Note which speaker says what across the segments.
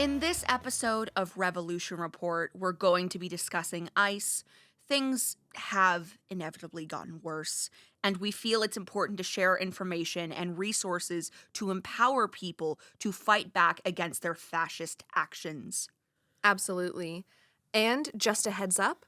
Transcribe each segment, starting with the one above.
Speaker 1: In this episode of Revolution Report, we're going to be discussing ICE. Things have inevitably gotten worse, and we feel it's important to share information and resources to empower people to fight back against their fascist actions.
Speaker 2: Absolutely. And just a heads up,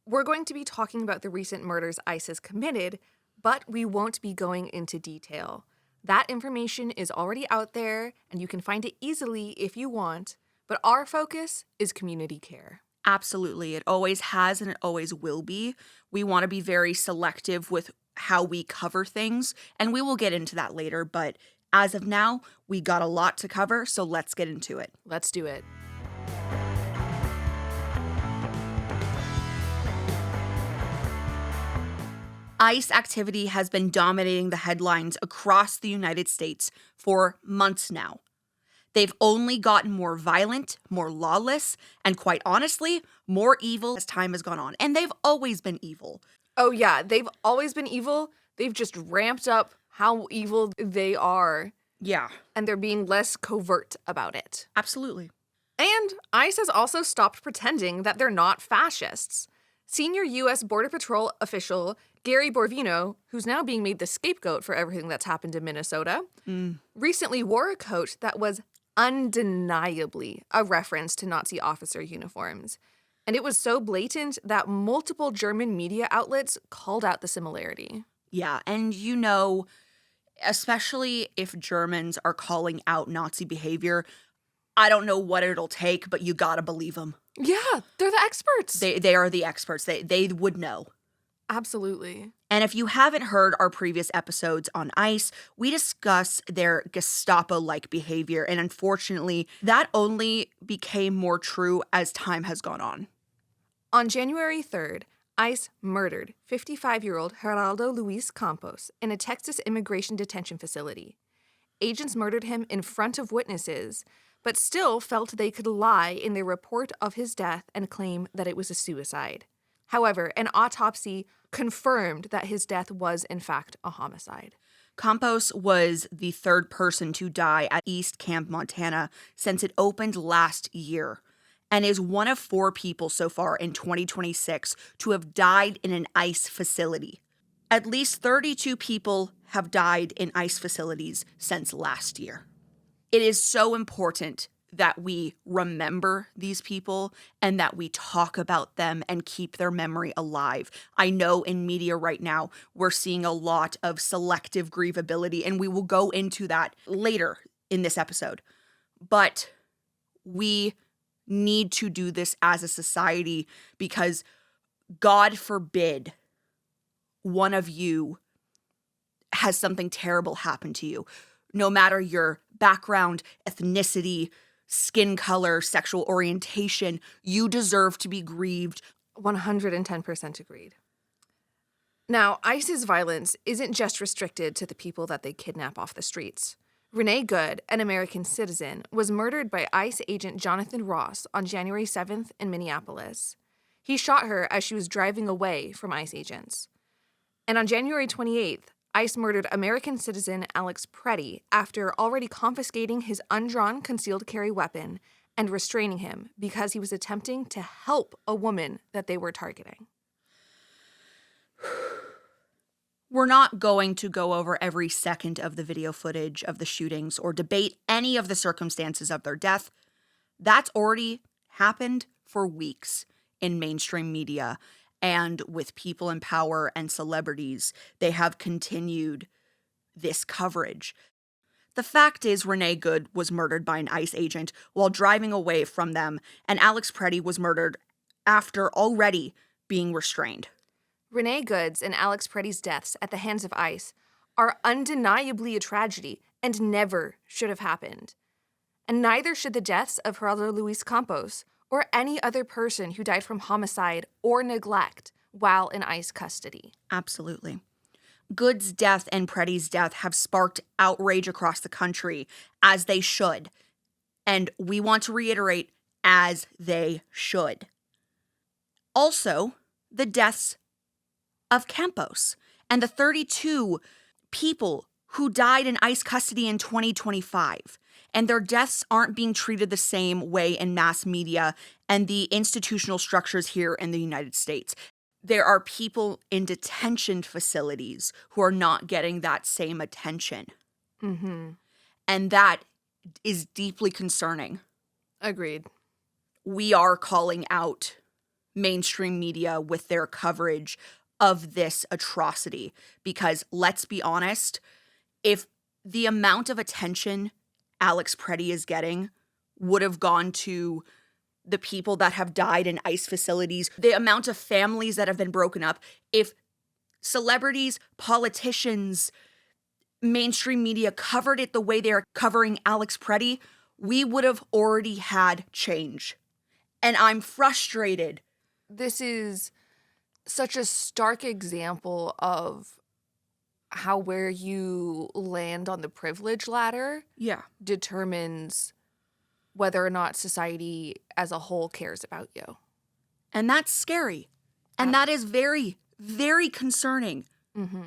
Speaker 2: we're going to be talking about the recent murders ICE has committed, but we won't be going into detail. That information is already out there, and you can find it easily if you want, but our focus is community care.
Speaker 1: Absolutely. It always has and it always will be. We want to be very selective with how we cover things, and we will get into that later, but as of now, we got a lot to cover, so let's get into it.
Speaker 2: Let's do it.
Speaker 1: ICE activity has been dominating the headlines across the United States for months now. They've only gotten more violent, more lawless, and quite honestly, more evil as time has gone on. And they've always been evil.
Speaker 2: Oh yeah, they've always been evil. They've just ramped up how evil they are.
Speaker 1: Yeah.
Speaker 2: And they're being less covert about it.
Speaker 1: Absolutely.
Speaker 2: And ICE has also stopped pretending that they're not fascists. Senior U.S. Border Patrol official Gary Borvino, who's now being made the scapegoat for everything that's happened in Minnesota, recently wore a coat that was undeniably a reference to Nazi officer uniforms. And it was so blatant that multiple German media outlets called out the similarity.
Speaker 1: Yeah, and you know, especially if Germans are calling out Nazi behavior, I don't know what it'll take, but you gotta believe them.
Speaker 2: Yeah, they're the experts.
Speaker 1: They are the experts. They would know.
Speaker 2: Absolutely.
Speaker 1: And if you haven't heard our previous episodes on ICE, we discuss their Gestapo-like behavior, and unfortunately, that only became more true as time has gone on.
Speaker 2: On January 3rd, ICE murdered 55-year-old Geraldo Luis Campos in a Texas immigration detention facility. Agents murdered him in front of witnesses, but still felt they could lie in their report of his death and claim that it was a suicide. However, an autopsy confirmed that his death was, in fact, a homicide.
Speaker 1: Campos was the third person to die at East Camp, Montana, since it opened last year, and is one of 4 people so far in 2026 to have died in an ICE facility. At least 32 people have died in ICE facilities since last year. It is so important that we remember these people and that we talk about them and keep their memory alive. I know in media right now, we're seeing a lot of selective grievability, and we will go into that later in this episode. But we need to do this as a society because God forbid one of you has something terrible happen to you. No matter your background, ethnicity, skin color, sexual orientation, you deserve to be grieved.
Speaker 2: 110% agreed. Now, ICE's violence isn't just restricted to the people that they kidnap off the streets. Renee Good, an American citizen, was murdered by ICE agent Jonathan Ross on January 7th in Minneapolis. He shot her as she was driving away from ICE agents. And on January 28th, ICE murdered American citizen Alex Preddy after already confiscating his undrawn concealed carry weapon and restraining him because he was attempting to help a woman that they were targeting.
Speaker 1: We're not going to go over every second of the video footage of the shootings or debate any of the circumstances of their death. That's already happened for weeks in mainstream media. And with people in power and celebrities, they have continued this coverage. The fact is, Renee Good was murdered by an ICE agent while driving away from them, and Alex Preddy was murdered after already being restrained.
Speaker 2: Renee Good's and Alex Preddy's deaths at the hands of ICE are undeniably a tragedy and never should have happened. And neither should the deaths of Geraldo Luis Campos or any other person who died from homicide or neglect while in ICE custody.
Speaker 1: Absolutely. Good's death and Preddy's death have sparked outrage across the country, as they should. And we want to reiterate, as they should. Also, the deaths of Campos and the 32 people who died in ICE custody in 2025. And their deaths aren't being treated the same way in mass media and the institutional structures here in the United States. There are people in detention facilities who are not getting that same attention.
Speaker 2: Mm-hmm.
Speaker 1: And that is deeply concerning.
Speaker 2: Agreed.
Speaker 1: We are calling out mainstream media with their coverage of this atrocity because, let's be honest, if the amount of attention Alex Preddy is getting would have gone to the people that have died in ICE facilities, the amount of families that have been broken up, if celebrities, politicians, mainstream media covered it the way they're covering Alex Preddy, we would have already had change. And I'm frustrated.
Speaker 2: This is such a stark example of how where you land on the privilege ladder
Speaker 1: Yeah.
Speaker 2: determines whether or not society as a whole cares about you.
Speaker 1: And that's scary. And that is very, very concerning.
Speaker 2: Mm-hmm.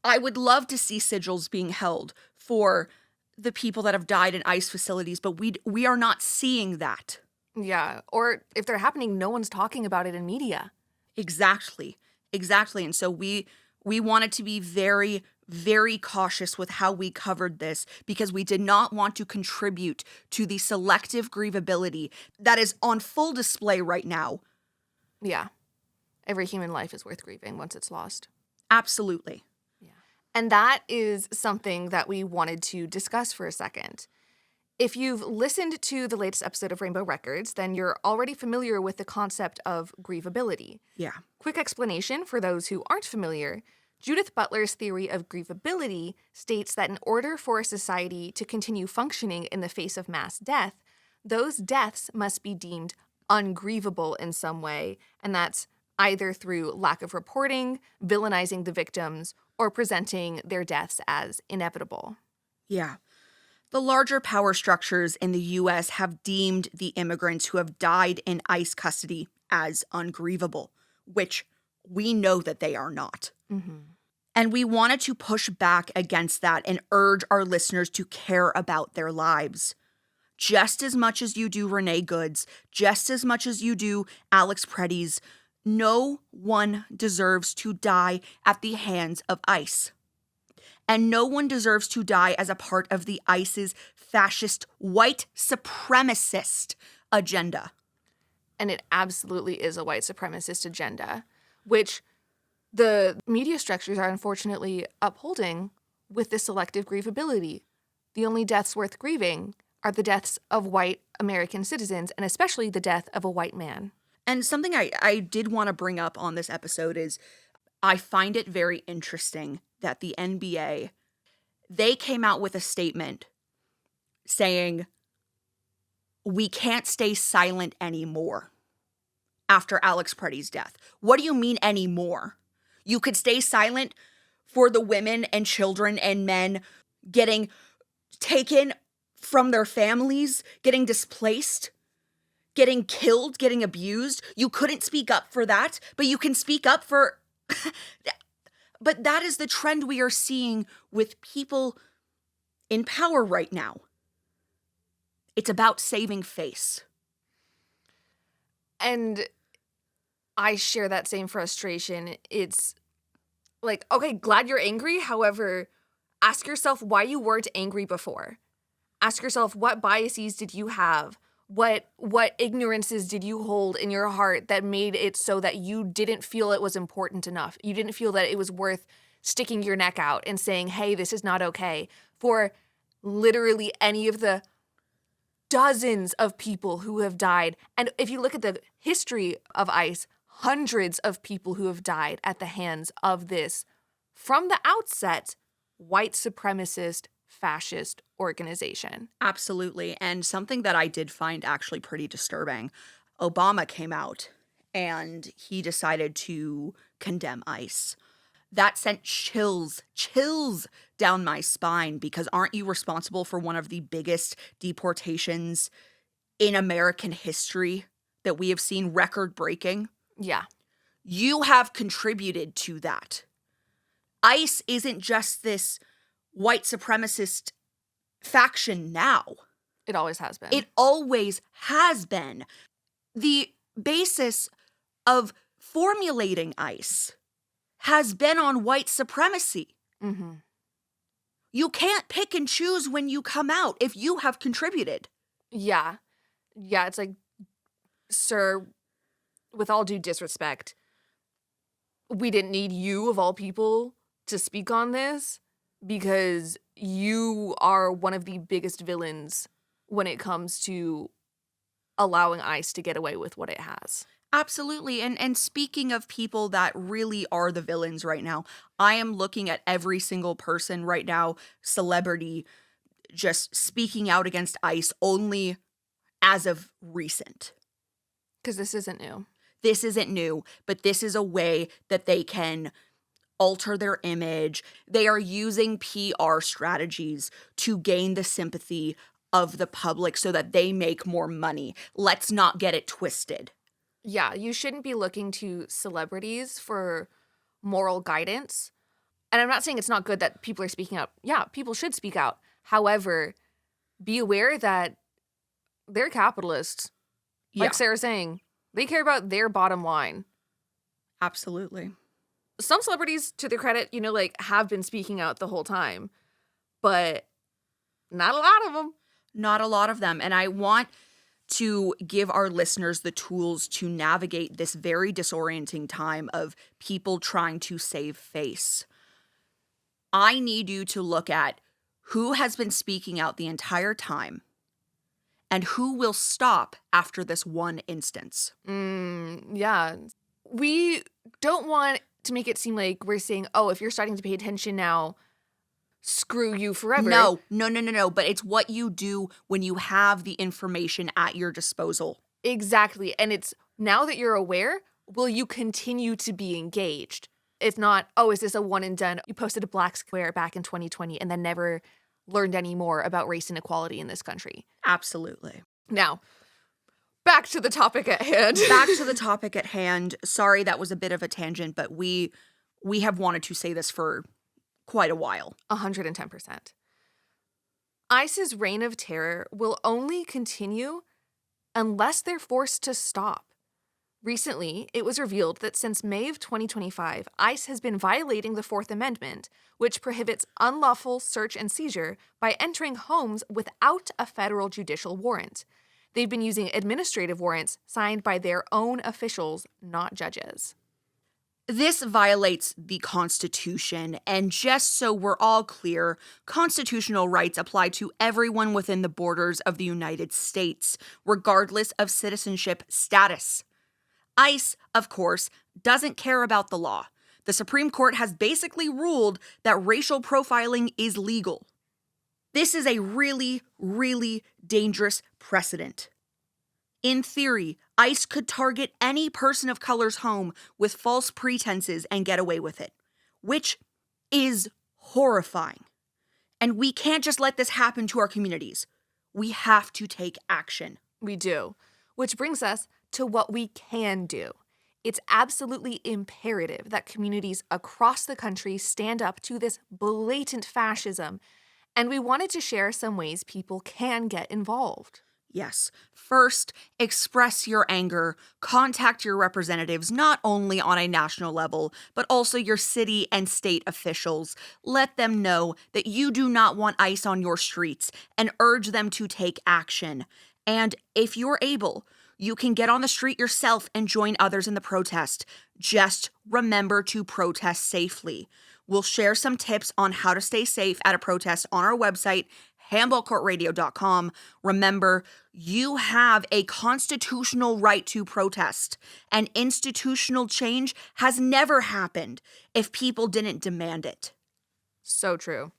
Speaker 1: I would love to see sigils being held for the people that have died in ICE facilities, but we are not seeing that.
Speaker 2: Yeah. Or if they're happening, no one's talking about it in media.
Speaker 1: Exactly. And so we wanted to be very, very cautious with how we covered this because we did not want to contribute to the selective grievability that is on full display right now.
Speaker 2: Yeah. Every human life is worth grieving once it's lost.
Speaker 1: Absolutely.
Speaker 2: Yeah. And that is something that we wanted to discuss for a second. If you've listened to the latest episode of Rainbow Records, then you're already familiar with the concept of grievability.
Speaker 1: Yeah.
Speaker 2: Quick explanation for those who aren't familiar. Judith Butler's theory of grievability states that in order for a society to continue functioning in the face of mass death, those deaths must be deemed ungrievable in some way, and that's either through lack of reporting, villainizing the victims, or presenting their deaths as inevitable.
Speaker 1: Yeah. The larger power structures in the U.S. have deemed the immigrants who have died in ICE custody as ungrievable, which we know that they are not.
Speaker 2: Mm-hmm.
Speaker 1: And we wanted to push back against that and urge our listeners to care about their lives. Just as much as you do Renee Good's, just as much as you do Alex Preddy's, no one deserves to die at the hands of ICE. And no one deserves to die as a part of the ICE's fascist, white supremacist agenda.
Speaker 2: And it absolutely is a white supremacist agenda, which the media structures are unfortunately upholding with this selective grievability. The only deaths worth grieving are the deaths of white American citizens, and especially the death of a white man.
Speaker 1: And something I did want to bring up on this episode is I find it very interesting that the NBA, they came out with a statement saying, we can't stay silent anymore after Alex Preddy's death. What do you mean anymore? You could stay silent for the women and children and men getting taken from their families, getting displaced, getting killed, getting abused. You couldn't speak up for that, but you can speak up for... But that is the trend we are seeing with people in power right now. It's about saving face.
Speaker 2: And I share that same frustration. It's like, okay, glad you're angry. However, ask yourself why you weren't angry before. Ask yourself, what biases did you have? What ignorances did you hold in your heart that made it so that you didn't feel it was important enough? You didn't feel that it was worth sticking your neck out and saying, hey, this is not okay, for literally any of the dozens of people who have died. And if you look at the history of ICE, hundreds of people who have died at the hands of this, from the outset, white supremacist, fascist organization.
Speaker 1: Absolutely. And something that I did find actually pretty disturbing, Obama came out and he decided to condemn ICE. That sent chills down my spine because aren't you responsible for one of the biggest deportations in American history that we have seen, record-breaking?
Speaker 2: Yeah.
Speaker 1: You have contributed to that. ICE isn't just this white supremacist faction now.
Speaker 2: It always has been.
Speaker 1: It always has been. The basis of formulating ICE has been on white supremacy.
Speaker 2: Mm-hmm.
Speaker 1: You can't pick and choose when you come out if you have contributed.
Speaker 2: Yeah. Yeah, it's like, sir, with all due disrespect, we didn't need you, of all people, to speak on this because you are one of the biggest villains when it comes to allowing ICE to get away with what it has.
Speaker 1: Absolutely. And speaking of people that really are the villains right now, I am looking at every single person right now, celebrity, just speaking out against ICE only as of recent.
Speaker 2: Because this isn't new.
Speaker 1: This isn't new, but this is a way that they can alter their image. They are using PR strategies to gain the sympathy of the public so that they make more money. Let's not get it twisted.
Speaker 2: Yeah, you shouldn't be looking to celebrities for moral guidance. And I'm not saying it's not good that people are speaking out. Yeah, people should speak out. However, be aware that they're capitalists. Like
Speaker 1: Yeah,
Speaker 2: Sarah's saying, they care about their bottom line.
Speaker 1: absolutely.
Speaker 2: Some celebrities, to their credit, have been speaking out the whole time. But not a lot of them.
Speaker 1: Not a lot of them. And I want to give our listeners the tools to navigate this very disorienting time of people trying to save face. I need you to look at who has been speaking out the entire time and who will stop after this one instance.
Speaker 2: Yeah. We don't want to make it seem like we're saying, oh, if you're starting to pay attention now, screw you forever.
Speaker 1: No. But it's what you do when you have the information at your disposal.
Speaker 2: Exactly. And it's now that you're aware, will you continue to be engaged? It's not, oh, is this a one and done? You posted a black square back in 2020 and then never learned any more about race inequality in this country.
Speaker 1: Absolutely.
Speaker 2: Now, back to the topic at hand.
Speaker 1: Back to the topic at hand. Sorry, that was a bit of a tangent, but we have wanted to say this for quite a while.
Speaker 2: 110%. ICE's reign of terror will only continue unless they're forced to stop. Recently, it was revealed that since May of 2025, ICE has been violating the Fourth Amendment, which prohibits unlawful search and seizure by entering homes without a federal judicial warrant. They've been using administrative warrants signed by their own officials, not judges.
Speaker 1: This violates the Constitution, and just so we're all clear, constitutional rights apply to everyone within the borders of the United States, regardless of citizenship status. ICE, of course, doesn't care about the law. The Supreme Court has basically ruled that racial profiling is legal. This is a really, really dangerous precedent. In theory, ICE could target any person of color's home with false pretenses and get away with it, which is horrifying. And we can't just let this happen to our communities. We have to take action.
Speaker 2: We do. Which brings us to what we can do. It's absolutely imperative that communities across the country stand up to this blatant fascism, and we wanted to share some ways people can get involved.
Speaker 1: Yes. First, express your anger. Contact your representatives not only on a national level, but also your city and state officials. Let them know that you do not want ICE on your streets and urge them to take action. And if you're able, you can get on the street yourself and join others in the protest. Just remember to protest safely. We'll share some tips on how to stay safe at a protest on our website, handballcourtradio.com. Remember, you have a constitutional right to protest, and institutional change has never happened if people didn't demand it.
Speaker 2: So true.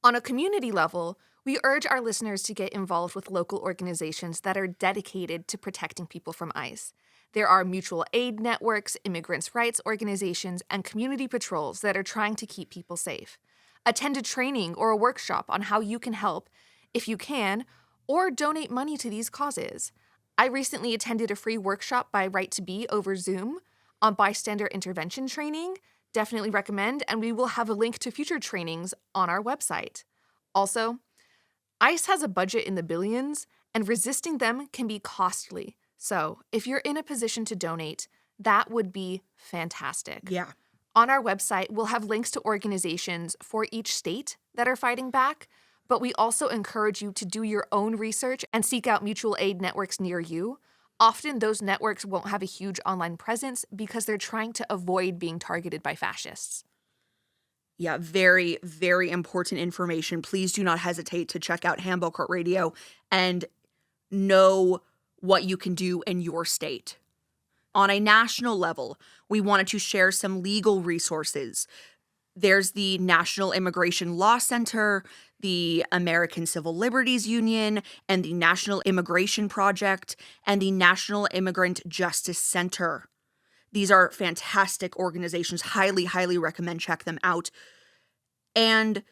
Speaker 2: On a community level, we urge our listeners to get involved with local organizations that are dedicated to protecting people from ICE. There are mutual aid networks, immigrants' rights organizations, and community patrols that are trying to keep people safe. Attend a training or a workshop on how you can help, if you can, or donate money to these causes. I recently attended a free workshop by Right to Be over Zoom on bystander intervention training. Definitely recommend, and we will have a link to future trainings on our website. Also, ICE has a budget in the billions, and resisting them can be costly. So, if you're in a position to donate, that would be fantastic.
Speaker 1: Yeah.
Speaker 2: On our website, we'll have links to organizations for each state that are fighting back, but we also encourage you to do your own research and seek out mutual aid networks near you. Often, those networks won't have a huge online presence because they're trying to avoid being targeted by fascists.
Speaker 1: Yeah, very, very important information. Please do not hesitate to check out Handball Court Radio and know what you can do in your state. On a national level, we wanted to share some legal resources. There's the National Immigration Law Center, the American Civil Liberties Union, and the National Immigration Project, and the National Immigrant Justice Center. These are fantastic organizations. Highly, highly recommend check them out. And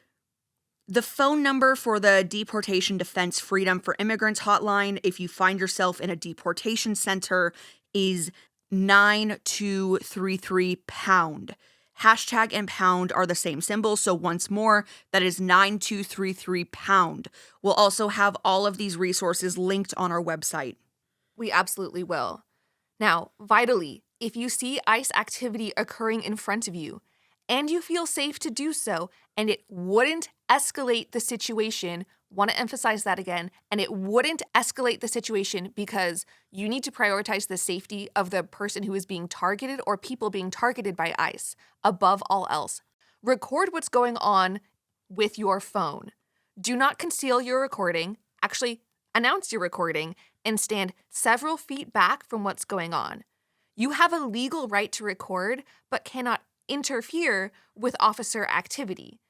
Speaker 1: the phone number for the Deportation Defense Freedom for Immigrants hotline, if you find yourself in a deportation center, is 9233#. Hashtag and pound are the same symbol, so once more, that is 9233#. We'll also have all of these resources linked on our website.
Speaker 2: We absolutely will. Now, vitally, if you see ICE activity occurring in front of you, and you feel safe to do so, and it wouldn't escalate the situation, want to emphasize that again, and it wouldn't escalate the situation because you need to prioritize the safety of the person who is being targeted or people being targeted by ICE above all else. Record what's going on with your phone. Do not conceal your recording. Actually, announce your recording and stand several feet back from what's going on. You have a legal right to record, but cannot interfere with officer activity.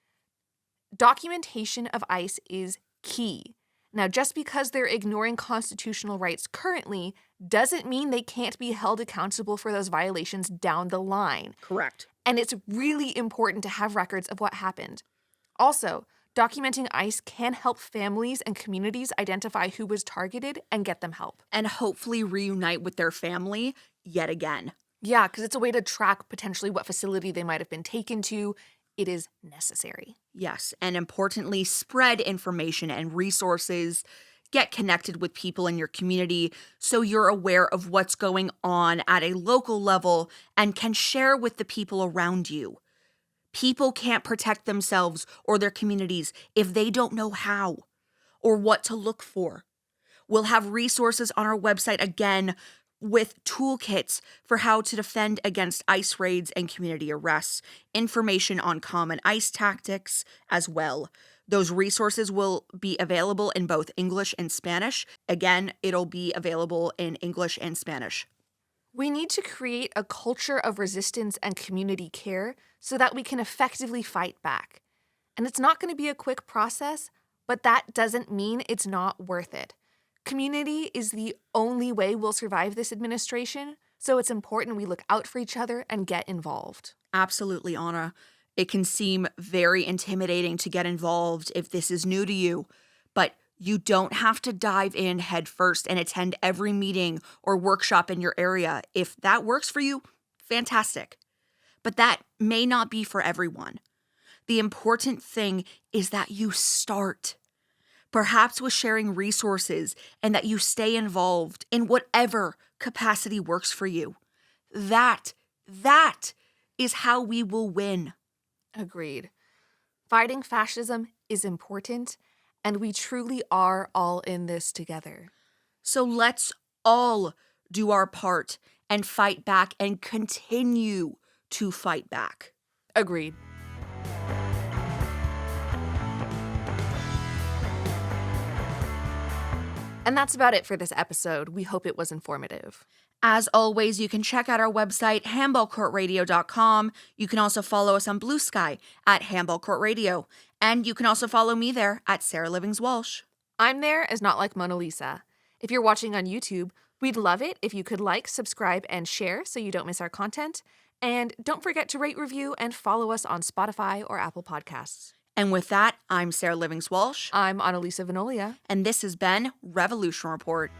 Speaker 2: Documentation of ICE is key. Now, just because they're ignoring constitutional rights currently doesn't mean they can't be held accountable for those violations down the line.
Speaker 1: Correct.
Speaker 2: And it's really important to have records of what happened. Also, documenting ICE can help families and communities identify who was targeted and get them help.
Speaker 1: And hopefully reunite with their family yet again.
Speaker 2: Yeah, because it's a way to track potentially what facility they might have been taken to. It is necessary.
Speaker 1: Yes, and importantly, spread information and resources. Get connected with people in your community so you're aware of what's going on at a local level and can share with the people around you. People can't protect themselves or their communities if they don't know how or what to look for. We'll have resources on our website again with toolkits for how to defend against ICE raids and community arrests, information on common ICE tactics as well. Those resources will be available in both English and Spanish. Again, it'll be available in English and Spanish.
Speaker 2: We need to create a culture of resistance and community care so that we can effectively fight back. And it's not going to be a quick process, but that doesn't mean it's not worth it. Community is the only way we'll survive this administration, so it's important we look out for each other and get involved.
Speaker 1: Absolutely, Anna. It can seem very intimidating to get involved if this is new to you, but you don't have to dive in head first and attend every meeting or workshop in your area. If that works for you, fantastic. But that may not be for everyone. The important thing is that you start. Perhaps with sharing resources and that you stay involved in whatever capacity works for you. That is how we will win.
Speaker 2: Agreed. Fighting fascism is important, and we truly are all in this together.
Speaker 1: So let's all do our part and fight back and continue to fight back.
Speaker 2: Agreed. And that's about it for this episode. We hope it was informative.
Speaker 1: As always, you can check out our website, handballcourtradio.com. You can also follow us on Blue Sky at Handball Court Radio. And you can also follow me there at Sarah Livings-Walsh.
Speaker 2: I'm there as Not Like Mona Lisa. If you're watching on YouTube, we'd love it if you could like, subscribe, and share so you don't miss our content. And don't forget to rate, review, and follow us on Spotify or Apple Podcasts.
Speaker 1: And with that, I'm Sarah Livings-Walsh.
Speaker 2: I'm Analisa Venolia.
Speaker 1: And this has been Revolution Report.